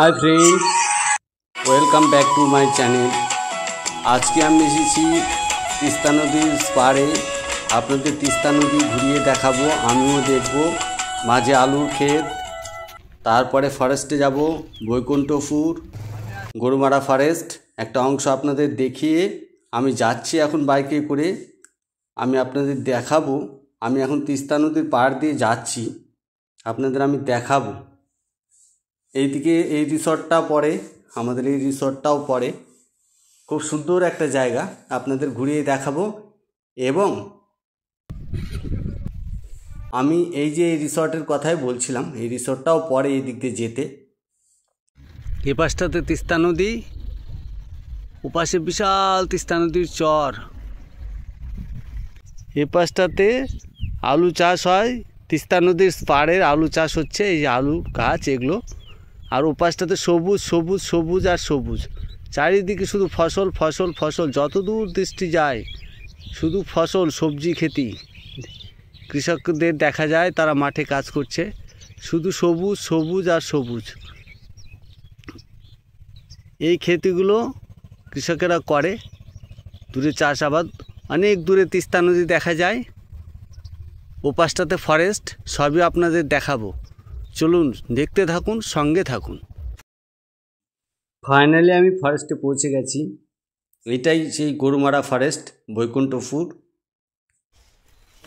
Hi friend, welcome back to my channel. আজকে আমি এসেছি তিস্তা নদীর পাড়ে। আপনাদের তিস্তা নদী ঘুরিয়ে দেখাবো, আমিও দেখব। মাঝে আলুর ক্ষেত, তারপরে ফরেস্টে যাব, বৈকুণ্ঠপুর গরুমারা ফরেস্ট একটা অংশ আপনাদের দেখিয়ে আমি যাচ্ছি এখন বাইকে করে। আমি আপনাদের দেখাবো, আমি এখন তিস্তা নদীর পাড় দিয়ে যাচ্ছি, আপনাদের আমি দেখাবো। এইদিকে এই রিসর্টটা পড়ে, আমাদের এই রিসর্টটাও পড়ে। খুব সুন্দর একটা জায়গা, আপনাদের ঘুরিয়ে দেখাবো। এবং আমি এই যে এই রিসর্টের কথাই বলছিলাম, এই রিসর্টটাও পড়ে এই দিক দিয়ে যেতে। এ পাশটাতে তিস্তা নদী, ওপাশে বিশাল তিস্তা নদীর চর। এ পাশটাতে আলু চাষ হয়, তিস্তা নদীর পাড়ের আলু চাষ হচ্ছে, এই যে আলু গাছ এগুলো। আর ওপাশটাতে সবুজ সবুজ সবুজ আর সবুজ, চারিদিকে শুধু ফসল ফসল ফসল, যত দূর দৃষ্টি যায় শুধু ফসল, সবজি খেতি। কৃষকদের দেখা যায় তারা মাঠে কাজ করছে, শুধু সবুজ সবুজ আর সবুজ। এই খেতিগুলো কৃষকেরা করে, দূরে চাষাবাদ, অনেক দূরে তিস্তা নদী দেখা যায়। ওপাশটাতে ফরেস্ট, সবই আপনাদের দেখাবো। চলুন দেখতে থাকুন, সঙ্গে থাকুন। ফাইনালি আমি ফরেস্টে পৌঁছে গেছি। এটাই সেই গরুমারা ফরেস্ট, বৈকুণ্ঠপুর।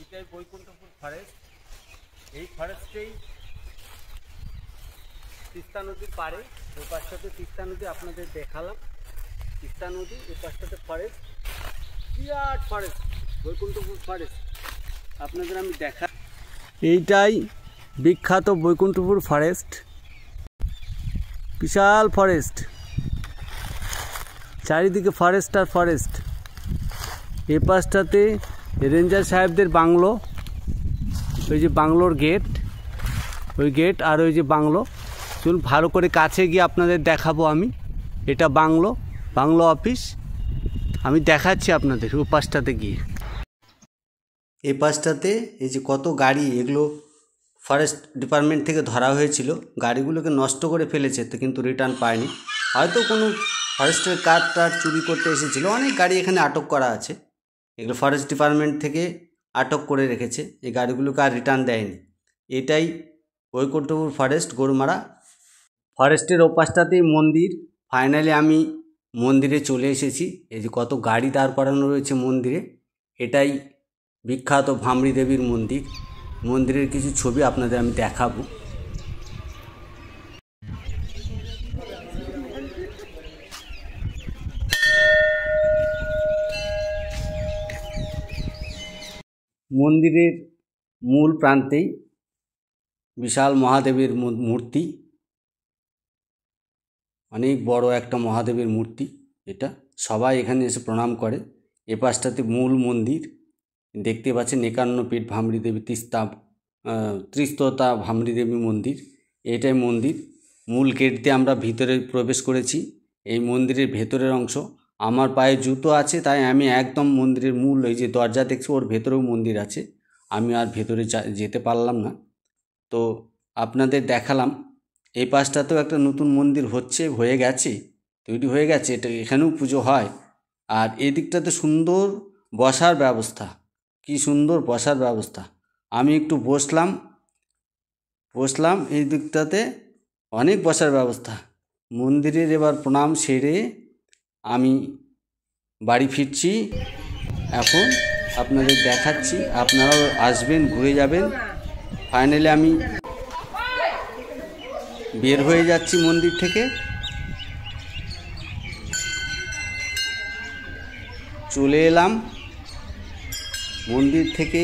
এটাই বৈকুণ্ঠপুর ফরেস্ট। এই ফরেস্টেই তিস্তা নদীর পাড়ে, ওই পাশটাতে তিস্তা নদী আপনাদের দেখালাম। তিস্তা নদী, এই পাশটাতে ফরেস্ট, বিরাট ফরেস্ট, বৈকুণ্ঠপুর ফরেস্ট আপনাদের আমি দেখা। এইটাই বিখ্যাত বৈকুণ্ঠপুর ফরেস্ট, বিশাল ফরেস্ট, চারিদিকে ফরেস্ট আর ফরেস্ট। এ পাশটাতে রেঞ্জার সাহেবদের বাংলো, ওই যে বাংলোর গেট, ওই গেট আর ওই যে বাংলো। চলুন ভালো করে কাছে গিয়ে আপনাদের দেখাবো আমি। এটা বাংলো, বাংলো অফিস আমি দেখাচ্ছি আপনাদের। ওই পাশটাতে গিয়ে, এই পাশটাতে এই যে কত গাড়ি, এগুলো ফরেস্ট ডিপার্টমেন্ট থেকে ধরা হয়েছিল, গাড়িগুলোকে নষ্ট করে ফেলেছে তো, কিন্তু রিটার্ন পায়নি। হয়তো কোনো ফরেস্টের কাঠ চুরি করতে এসেছিলো। অনেক গাড়ি এখানে আটক করা আছে, এগুলো ফরেস্ট ডিপার্টমেন্ট থেকে আটক করে রেখেছে, এই গাড়িগুলোকে আর রিটার্ন দেয়নি। এটাই বৈকুণ্ঠপুর ফরেস্ট, গরুমারা ফরেস্টের ওপাশটাতেই মন্দির। ফাইনালি আমি মন্দিরে চলে এসেছি। এই যে কত গাড়ি দাঁড় করানো রয়েছে মন্দিরে, এটাই বিখ্যাত ভামরি দেবীর মন্দির। মন্দিরের কিছু ছবি আপনাদের আমি দেখাবো। মন্দিরের মূল প্রান্তেই বিশাল মহাদেবের মূর্তি, অনেক বড় একটা মহাদেবের মূর্তি। এটা সবাই এখানে এসে প্রণাম করে। এ পাশটাতে মূল মন্দির দেখতে পাচ্ছেন, 51 ফিট ভামরি দেবী, ত্রিস্ততা ভামরি দেবী মন্দির। এটাই মন্দির। মূল গেট দিয়ে আমরা ভিতরে প্রবেশ করেছি। এই মন্দিরের ভেতরের অংশ, আমার পায়ে জুতো আছে তাই আমি একদম মন্দিরের মূল, এই যে দরজা দেখছি ওর ভেতরেও মন্দির আছে, আমি আর ভেতরে যেতে পারলাম না, তো আপনাদের দেখালাম। এই পাশটাতেও একটা নতুন মন্দির হয়ে গেছে, তৈরি হয়ে গেছে, এটা এখানেও পুজো হয়। আর এই দিকটাতে সুন্দর বসার ব্যবস্থা, কি সুন্দর বসার ব্যবস্থা। আমি একটু বসলাম এই দিকটাতে, অনেক বসার ব্যবস্থা। মন্দিরের এবার প্রণাম সেরে আমি বাড়ি ফিরছি। এখন আপনাদের দেখাচ্ছি, আপনারাও আসবেন, ঘুরে যাবেন। ফাইনালি আমি বের হয়ে যাচ্ছি মন্দির থেকে, চলে এলাম মন্দির থেকে,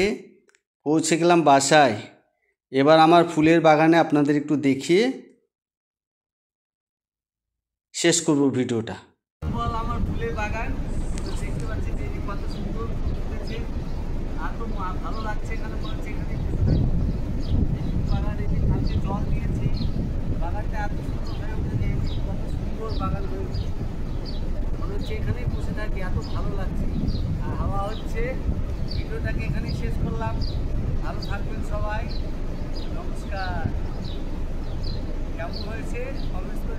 পৌঁছে গেলাম বাসায়। এবার আমার ফুলের বাগানে আপনাদের একটু দেখিয়ে শেষ করব ভিডিওটা। আমার ফুলের বাগান দেখতে পাচ্ছি যে কত সুন্দর ফুটেছে, আর তো ভালো লাগছে এখানে। বাগান এই যে কালকে জল দিয়েছি, বাগানটা এত সুন্দর হয়ে উঠেছে, কত সুন্দর বাগান হয়েছে, মনে হচ্ছে এখানেই বসে থাকি, এত ভালো লাগছে। আর হাওয়া হচ্ছে। ভিডিওটাকে এখানেই শেষ করলাম। ভালো থাকবেন সবাই, নমস্কার। কেমন হয়েছে অবশ্যই